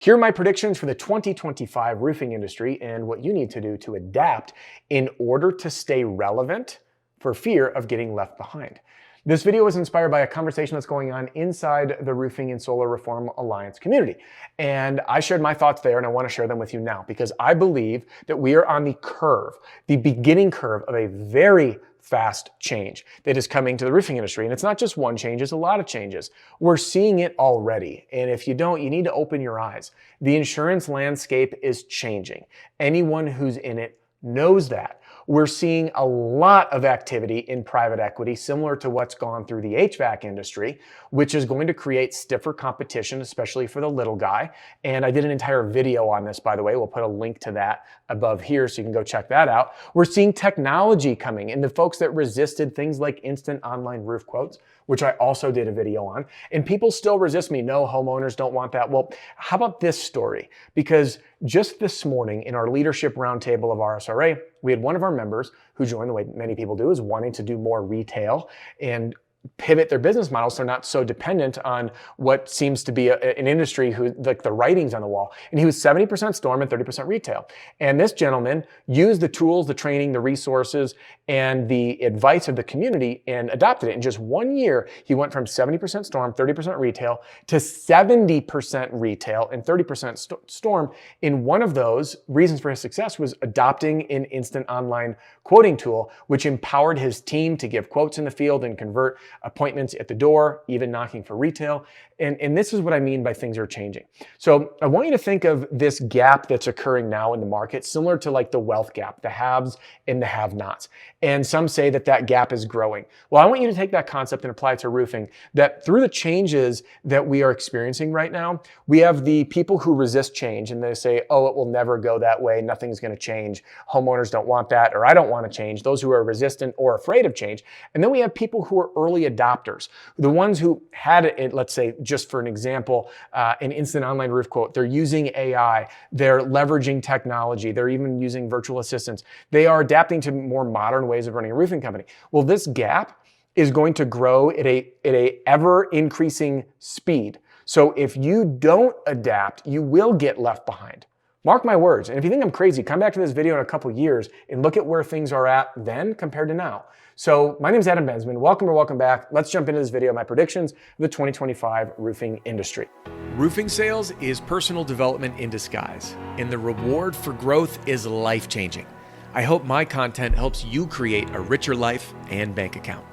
Here are my predictions for the 2025 roofing industry and what you need to do to adapt in order to stay relevant for fear of getting left behind. This video was inspired by a conversation that's going on inside the Roofing and Solar Reform Alliance community. And I shared my thoughts there, and I want to share them with you now because I believe that we are on the curve, the beginning curve of a very fast change that is coming to the roofing industry. And it's not just one change, it's a lot of changes. We're seeing it already. And if you don't, you need to open your eyes. The insurance landscape is changing. Anyone who's in it knows that. We're seeing a lot of activity in private equity, similar to what's gone through the HVAC industry, which is going to create stiffer competition, especially for the little guy. And I did an entire video on this, by the way. We'll put a link to that above here so you can go check that out. We're seeing technology coming, and the folks that resisted things like instant online roof quotes, which I also did a video on, and people still resist me. No, homeowners don't want that. Well, how about this story? Because just this morning in our leadership roundtable of RSRA, we had one of our members who joined, the way many people do, is wanting to do more retail and pivot their business models so they're not so dependent on what seems to be an industry who, like, the writings on the wall. And he was 70% storm and 30% retail. And this gentleman used the tools, the training, the resources, and the advice of the community and adopted it. In just 1 year, he went from 70% storm, 30% retail to 70% retail and 30% storm. In one of those reasons for his success was adopting an instant online quoting tool, which empowered his team to give quotes in the field and convert appointments at the door, even knocking for retail. And this is what I mean by things are changing. So I want you to think of this gap that's occurring now in the market, similar to like the wealth gap, the haves and the have-nots. And some say that that gap is growing. Well, I want you to take that concept and apply it to roofing, that through the changes that we are experiencing right now, we have the people who resist change and they say, oh, it will never go that way. Nothing's going to change. Homeowners don't want that, or I don't want to change. Those who are resistant or afraid of change. And then we have people who are early adopters, the ones who had it, let's say, just for an example, an instant online roof quote. They're using AI. They're leveraging technology. They're even using virtual assistants. They are adapting to more modern ways of running a roofing company. Well, this gap is going to grow at a ever increasing speed. So if you don't adapt, you will get left behind. Mark my words. And if you think I'm crazy, come back to this video in a couple years and look at where things are at then compared to now. So my name is Bensman. Welcome back. Let's jump into this video, my predictions of the 2025 roofing industry. Roofing sales is personal development in disguise, and the reward for growth is life-changing. I hope my content helps you create a richer life and bank account.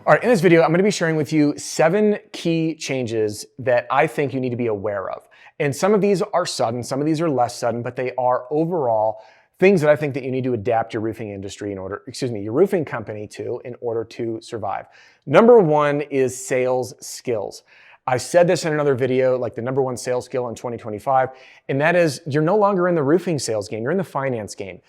All right, in this video, I'm going to be sharing with you 7 key changes that I think you need to be aware of. And some of these are sudden, some of these are less sudden, but they are overall things that I think that you need to adapt your roofing industry your roofing company to in order to survive. Number 1 is sales skills. I said this in another video, like the number 1 sales skill in 2025, and that is you're no longer in the roofing sales game, you're in the finance game.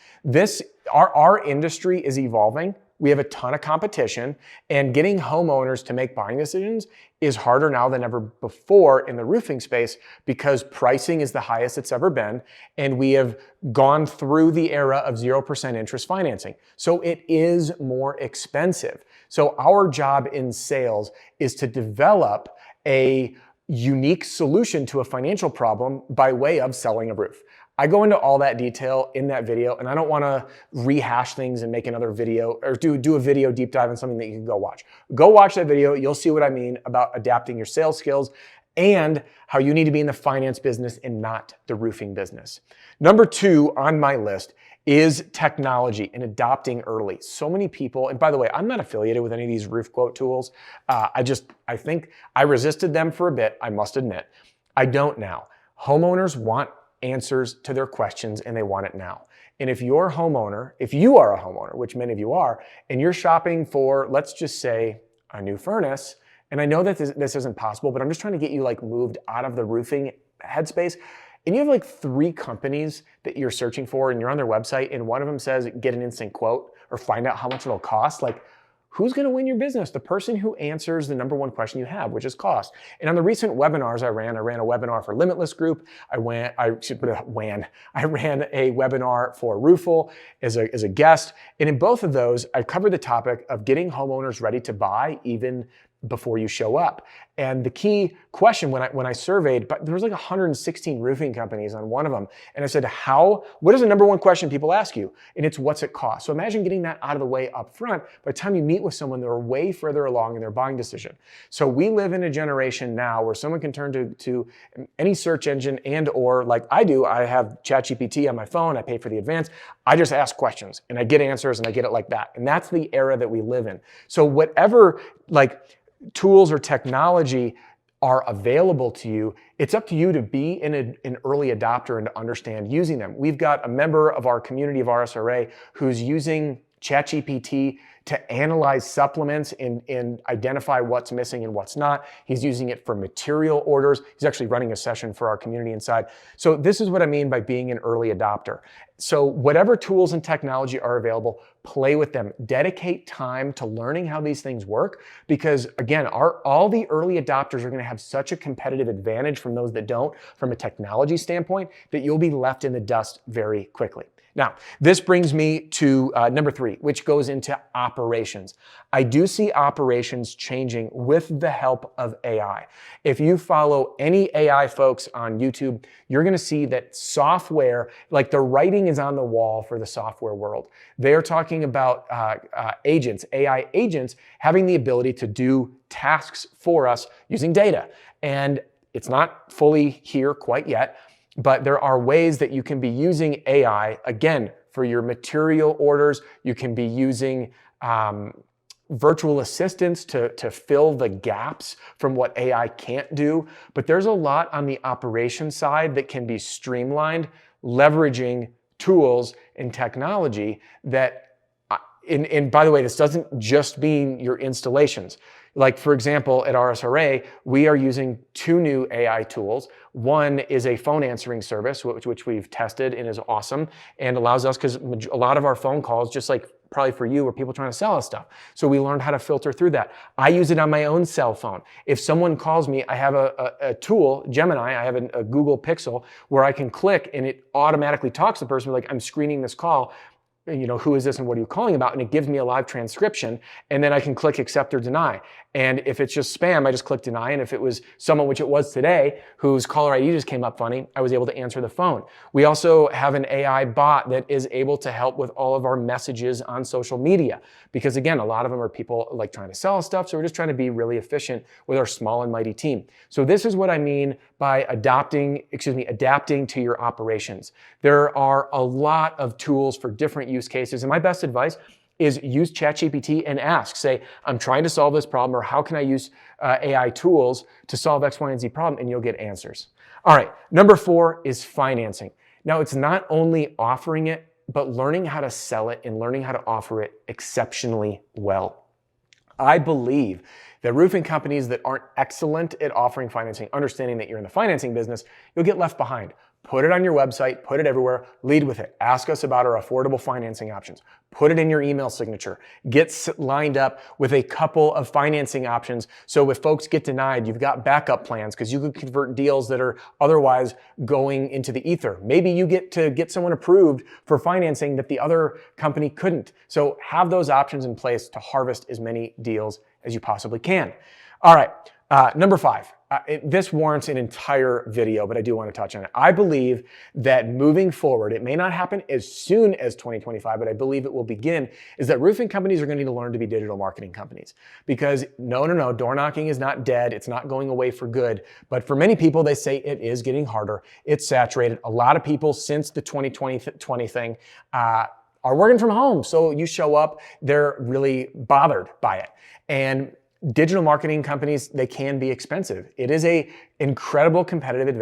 Our industry is evolving. We have a ton of competition, and getting homeowners to make buying decisions is harder now than ever before in the roofing space because pricing is the highest it's ever been, and we have gone through the era of 0% interest financing. So it is more expensive. So our job in sales is to develop a unique solution to a financial problem by way of selling a roof. I go into all that detail in that video, and I don't want to rehash things and make another video or do a video deep dive on something that you can go watch. Go watch that video. You'll see what I mean about adapting your sales skills and how you need to be in the finance business and not the roofing business. Number 2 on my list is technology and adopting early. So many people, and by the way, I'm not affiliated with any of these roof quote tools. I think I resisted them for a bit, I must admit. I don't now. Homeowners want answers to their questions and they want it now. And if you are a homeowner, which many of you are, and you're shopping for, let's just say, a new furnace, and I know that this isn't possible, but I'm just trying to get you like moved out of the roofing headspace, and you have like 3 companies that you're searching for and you're on their website and one of them says get an instant quote or find out how much it'll cost, like, who's going to win your business? The person who answers the number 1 question you have, which is cost. And on the recent webinars I ran a webinar for Limitless Group. I ran a webinar for Roofle as a guest. And in both of those, I covered the topic of getting homeowners ready to buy even before you show up. And the key question when I surveyed, but there was like 116 roofing companies on one of them. And I said, what is the number one question people ask you? And it's what's it cost? So imagine getting that out of the way up front. By the time you meet with someone, they're way further along in their buying decision. So we live in a generation now where someone can turn to any search engine or like I do, I have ChatGPT on my phone, I pay for the advance. I just ask questions and I get answers and I get it like that. And that's the era that we live in. So whatever like tools or technology are available to you, it's up to you to be an early adopter and to understand using them. We've got a member of our community of RSRA who's using ChatGPT to analyze supplements and identify what's missing and what's not. He's using it for material orders. He's actually running a session for our community inside. So this is what I mean by being an early adopter. So whatever tools and technology are available, play with them. Dedicate time to learning how these things work because again, all the early adopters are going to have such a competitive advantage from those that don't from a technology standpoint that you'll be left in the dust very quickly. Now, this brings me to number 3, which goes into operations. I do see operations changing with the help of AI. If you follow any AI folks on YouTube, you're going to see that software, like the writing is on the wall for the software world. They're talking about agents, AI agents, having the ability to do tasks for us using data. And it's not fully here quite yet. But there are ways that you can be using AI, again, for your material orders. You can be using virtual assistants to fill the gaps from what AI can't do. But there's a lot on the operation side that can be streamlined, leveraging tools and technology that, and by the way, this doesn't just mean your installations. Like for example, at RSRA, we are using 2 new AI tools. One is a phone answering service, which we've tested and is awesome and allows us, because a lot of our phone calls, just like probably for you, were people trying to sell us stuff. So we learned how to filter through that. I use it on my own cell phone. If someone calls me, I have a tool, Gemini, I have a Google Pixel where I can click and it automatically talks to the person like, I'm screening this call. Who is this and what are you calling about? And it gives me a live transcription and then I can click accept or deny. And if it's just spam, I just click deny. And if it was someone, which it was today, whose caller ID just came up funny, I was able to answer the phone. We also have an AI bot that is able to help with all of our messages on social media. Because again, a lot of them are people like trying to sell us stuff. So we're just trying to be really efficient with our small and mighty team. So this is what I mean by adapting to your operations. There are a lot of tools for different use cases. And my best advice is use ChatGPT and ask, say, I'm trying to solve this problem, or how can I use AI tools to solve X, Y, and Z problem, and you'll get answers. All right, number 4 is financing. Now, it's not only offering it, but learning how to sell it and learning how to offer it exceptionally well. I believe that roofing companies that aren't excellent at offering financing, understanding that you're in the financing business, you'll get left behind. Put it on your website, put it everywhere, lead with it. Ask us about our affordable financing options. Put it in your email signature. Get lined up with a couple of financing options. So if folks get denied, you've got backup plans because you could convert deals that are otherwise going into the ether. Maybe you get someone approved for financing that the other company couldn't. So have those options in place to harvest as many deals as you possibly can. All right, number 5. This warrants an entire video, but I do want to touch on it. I believe that moving forward, it may not happen as soon as 2025, but I believe it will begin, is that roofing companies are going to need to learn to be digital marketing companies. Because no, door knocking is not dead. It's not going away for good. But for many people, they say it is getting harder. It's saturated. A lot of people since the 2020 thing are working from home. So you show up, they're really bothered by it. And digital marketing companies, they can be expensive. It is an incredible competitive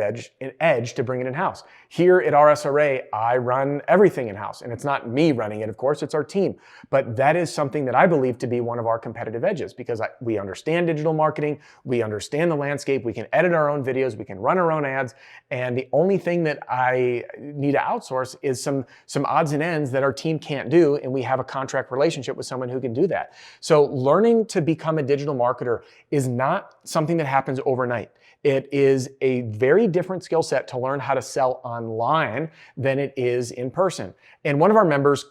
edge to bring it in-house. Here at RSRA, I run everything in-house, and it's not me running it, of course, it's our team. But that is something that I believe to be one of our competitive edges because we understand digital marketing, we understand the landscape, we can edit our own videos, we can run our own ads, and the only thing that I need to outsource is some odds and ends that our team can't do, and we have a contract relationship with someone who can do that. So learning to become a digital marketer is not something that happens overnight. It is a very different skill set to learn how to sell online than it is in person. And one of our mentors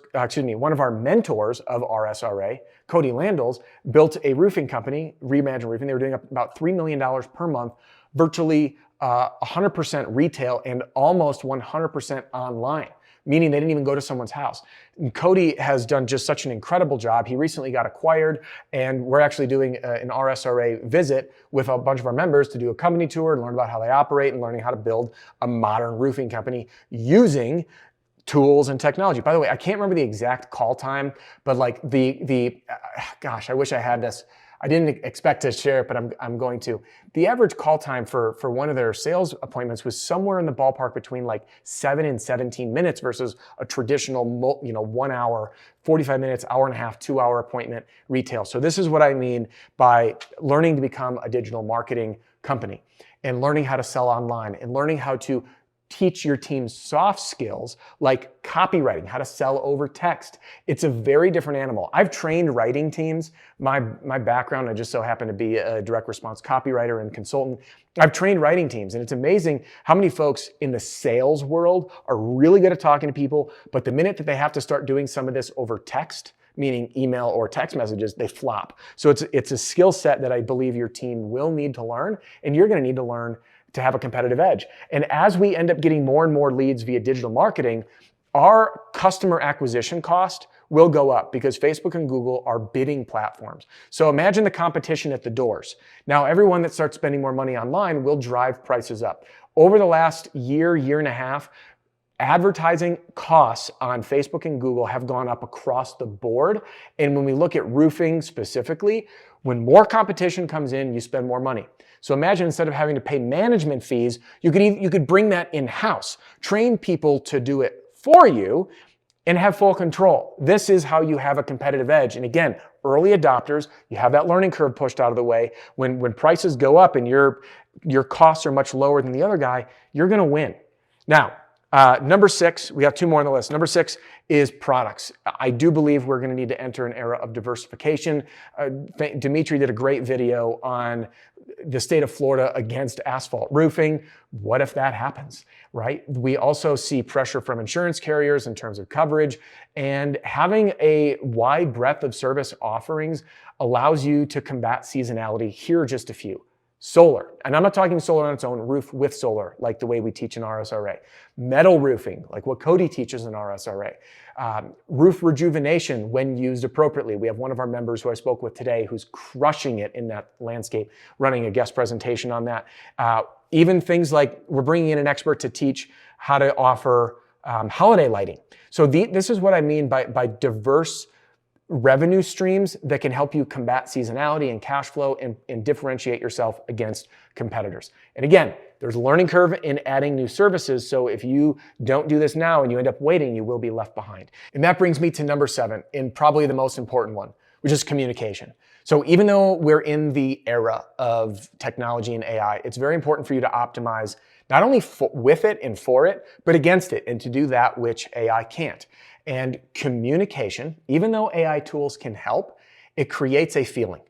of RSRA, Cody Landals, built a roofing company, Reimagine Roofing. They were doing about $3 million per month, virtually 100% retail and almost 100% online, meaning they didn't even go to someone's house. And Cody has done just such an incredible job. He recently got acquired, and we're actually doing an RSRA visit with a bunch of our members to do a company tour and learn about how they operate and learning how to build a modern roofing company using tools and technology. By the way, I can't remember the exact call time, but like gosh, I wish I had this. I didn't expect to share it, but I'm going to. The average call time for one of their sales appointments was somewhere in the ballpark between like 7 and 17 minutes versus a traditional, 1 hour, 45 minutes, hour and a half, 2 hour appointment retail. So this is what I mean by learning to become a digital marketing company and learning how to sell online and learning how to teach your team soft skills like copywriting, how to sell over text. It's a very different animal. I've trained writing teams. My background, I just so happen to be a direct response copywriter and consultant. I've trained writing teams, and it's amazing how many folks in the sales world are really good at talking to people, but the minute that they have to start doing some of this over text, meaning email or text messages, they flop. So it's a skill set that I believe your team will need to learn, and you're gonna need to learn to have a competitive edge. And as we end up getting more and more leads via digital marketing, our customer acquisition cost will go up because Facebook and Google are bidding platforms. So imagine the competition at the doors. Now, everyone that starts spending more money online will drive prices up. Over the last year and a half, advertising costs on Facebook and Google have gone up across the board. And when we look at roofing specifically, when more competition comes in, you spend more money. So imagine instead of having to pay management fees, you could bring that in-house, train people to do it for you, and have full control. This is how you have a competitive edge. And again, early adopters, you have that learning curve pushed out of the way. When prices go up and your costs are much lower than the other guy, you're gonna win. Now, number 6, we have 2 more on the list. Number 6 is products. I do believe we're going to need to enter an era of diversification. Dimitri did a great video on the state of Florida against asphalt roofing. What if that happens, right? We also see pressure from insurance carriers in terms of coverage, and having a wide breadth of service offerings allows you to combat seasonality. Here are just a few. Solar, and I'm not talking solar on its own, roof with solar, like the way we teach in RSRA. Metal roofing, like what Cody teaches in RSRA. Roof rejuvenation when used appropriately. We have one of our members who I spoke with today who's crushing it in that landscape, running a guest presentation on that. Even things like we're bringing in an expert to teach how to offer holiday lighting. So this is what I mean by diverse revenue streams that can help you combat seasonality and cash flow and differentiate yourself against competitors. And again, there's a learning curve in adding new services. So if you don't do this now and you end up waiting, you will be left behind. And that brings me to number 7, and probably the most important one, which is communication. So even though we're in the era of technology and AI, it's very important for you to optimize not only with it and for it, but against it, and to do that which AI can't. And communication, even though AI tools can help, it creates a feeling.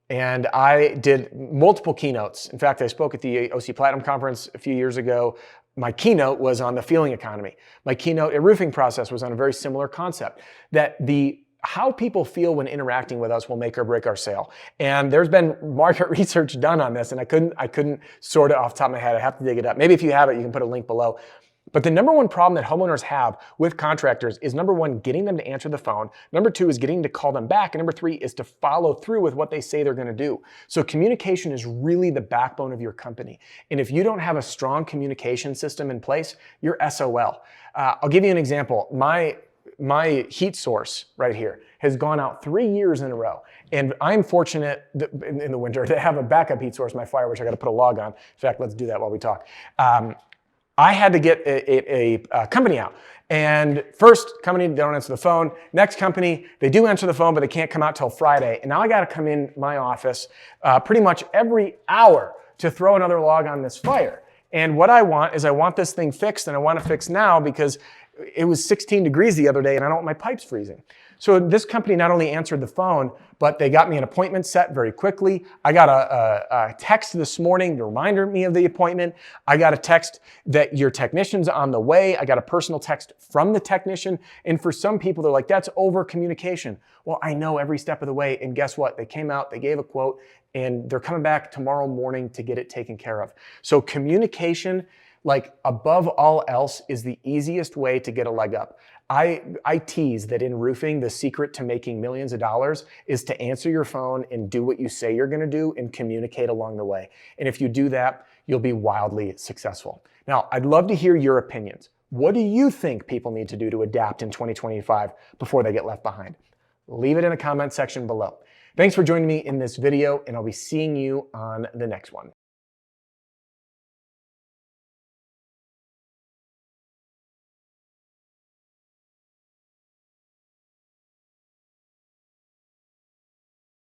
And I did multiple keynotes. In fact, I spoke at the OC Platinum Conference a few years ago. My keynote was on the feeling economy. My keynote at Roofing Process was on a very similar concept, that how people feel when interacting with us will make or break our sale. And there's been market research done on this, and I couldn't sort it off the top of my head. I have to dig it up. Maybe if you have it, you can put a link below. But the number one problem that homeowners have with contractors is, number 1, getting them to answer the phone. Number 2 is getting to call them back. And number 3 is to follow through with what they say they're going to do. So communication is really the backbone of your company. And if you don't have a strong communication system in place, you're SOL. I'll give you an example. My heat source right here has gone out 3 years in a row. And I'm fortunate in the winter to have a backup heat source, my fire, which I got to put a log on. In fact, let's do that while we talk. I had to get a company out. And first company, they don't answer the phone. Next company, they do answer the phone, but they can't come out till Friday. And now I got to come in my office pretty much every hour to throw another log on this fire. And what I want is I want this thing fixed, and I want it fixed now because it was 16 degrees the other day and I don't want my pipes freezing. So this company not only answered the phone, but they got me an appointment set very quickly. I got a text this morning to remind me of the appointment. I got a text that your technician's on the way. I got a personal text from the technician. And for some people, they're like, that's over communication. Well, I know every step of the way. And guess what? They came out, they gave a quote, and they're coming back tomorrow morning to get it taken care of. So communication, like above all else, is the easiest way to get a leg up. I tease that in roofing, the secret to making millions of dollars is to answer your phone and do what you say you're gonna do and communicate along the way. And if you do that, you'll be wildly successful. Now, I'd love to hear your opinions. What do you think people need to do to adapt in 2025 before they get left behind? Leave it in the comment section below. Thanks for joining me in this video, and I'll be seeing you on the next one.